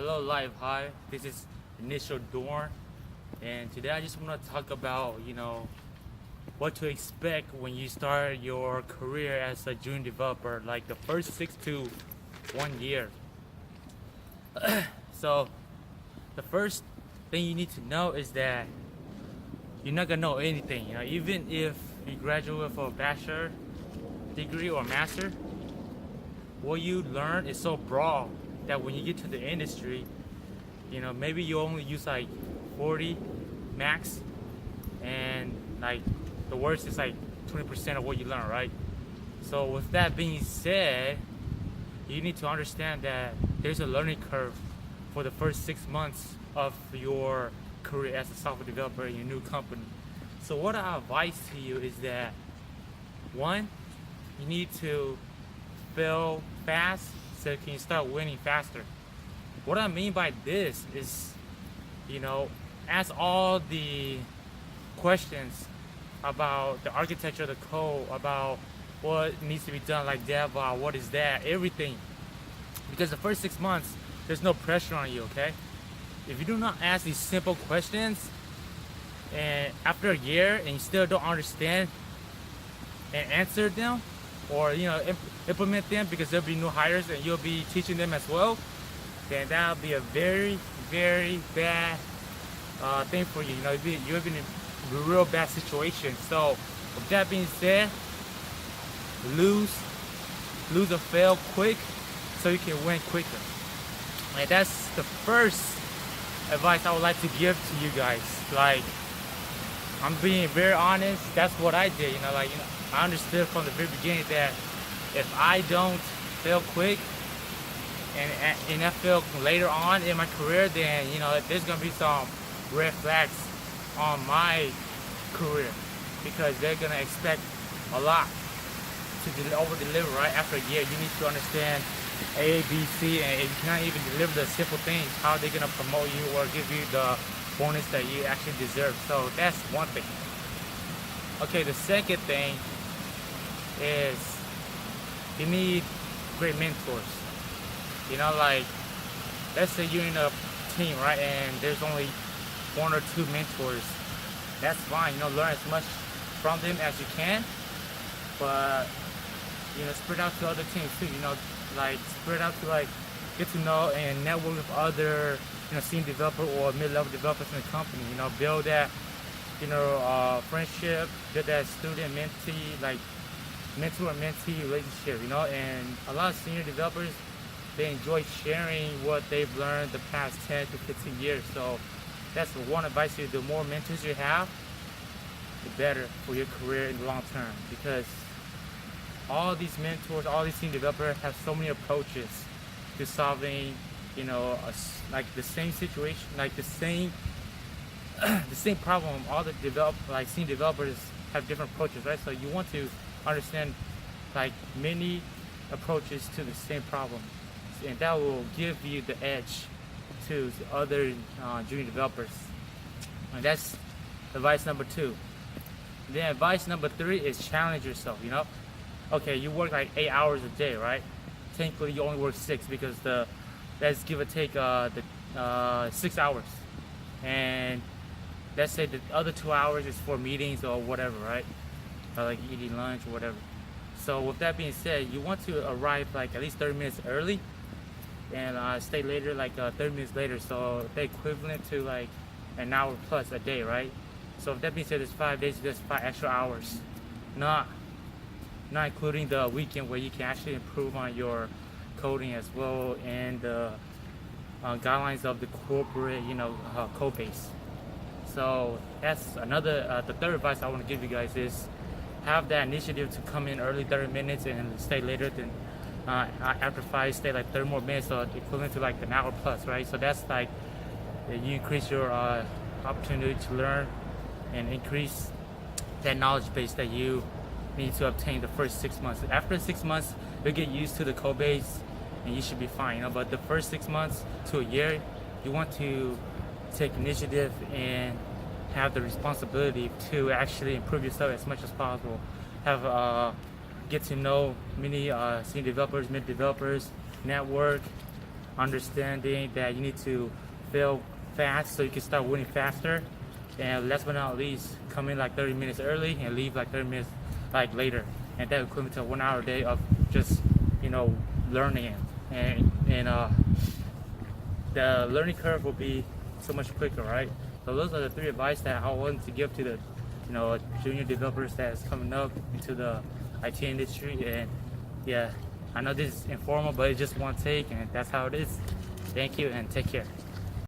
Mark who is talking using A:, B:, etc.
A: Hello Live Hive, this is Initial Dorn, and today I just want to talk about what to expect when you start your career as a junior developer, like the first 6 to 1 year. So the first thing you need to know is that you're not gonna know anything. Even if you graduate with a bachelor degree or master, what you learn is so broad that when you get to the industry, maybe you only use like 40 max, and like the worst is like 20% of what you learn, right? So with that being said, you need to understand that there's a learning curve for the first 6 months of your career as a software developer in your new company. So what I advise to you is that, one, you need to fail fast so you can start winning faster. What I mean by this is, ask all the questions about the architecture of the code, about what needs to be done, like Java, what is that, everything. Because the first 6 months, there's no pressure on you, okay? If you do not ask these simple questions, and after a year and you still don't understand and answer them, or implement them, because there'll be new hires and you'll be teaching them as well, then that'll be a very, very bad thing for you. You'll be in a real bad situation. So with that being said, lose or fail quick so you can win quicker. And that's the first advice I would like to give to you guys. Like, I'm being very honest. That's what I did. I understood from the very beginning that if I don't fail quick and I fail later on in my career, then there's gonna be some red flags on my career, because they're gonna expect a lot to over deliver. Right after a year, you need to understand A, B, C, and if you cannot even deliver the simple things, how they're gonna promote you or give you the bonus that you actually deserve. So that's one thing. Okay, the second thing is you need great mentors. Like, let's say you're in a team, right, and there's only one or two mentors. That's fine. Learn as much from them as you can, but spread out to other teams too. Like, spread out to like get to know and network with other senior developer or mid-level developers in the company. Build that friendship, build that student mentee, like mentor and mentee relationship. And a lot of senior developers, they enjoy sharing what they've learned the past 10 to 15 years. So that's one advice to you. The more mentors you have, the better for your career in the long term, because all these mentors, all these senior developers have so many approaches to solving like the same situation, like the same the same problem. All the senior developers have different approaches, right? So you want to understand like many approaches to the same problem, and that will give you the edge to other junior developers. And that's advice number 2. Then advice number 3 is challenge yourself. Okay, you work like 8 hours a day, right? Technically you only work 6, because let's give or take the 6 hours, and let's say the other 2 hours is for meetings or whatever, right? Or like eating lunch or whatever. So with that being said, you want to arrive like at least 30 minutes early, and stay later like 30 minutes later. So they're equivalent to like an hour plus a day, right? So with that being said, there's 5 days, there's 5 extra hours, not including the weekend where you can actually improve on your coding as well, and the guidelines of the corporate code base. So that's another the third advice I want to give you guys is have that initiative to come in early 30 minutes and stay later. Than after 5, stay like 30 more minutes, so equivalent to like an hour plus, right? So that's like you increase your opportunity to learn and increase that knowledge base that you need to obtain the first 6 months. After 6 months, you'll get used to the code base and you should be fine. But the first 6 months to a year, you want to take initiative and have the responsibility to actually improve yourself as much as possible. Get to know many senior developers, mid developers, network, understanding that you need to fail fast so you can start winning faster. And last but not least, come in like 30 minutes early and leave like 30 minutes like later. And that equivalent to a 1 hour day of just, learning it. And the learning curve will be so much quicker, right? So those are the 3 advice that I want to give to the, junior developers that's coming up into the IT industry. And yeah, I know this is informal, but it's just one take, and that's how it is. Thank you and take care.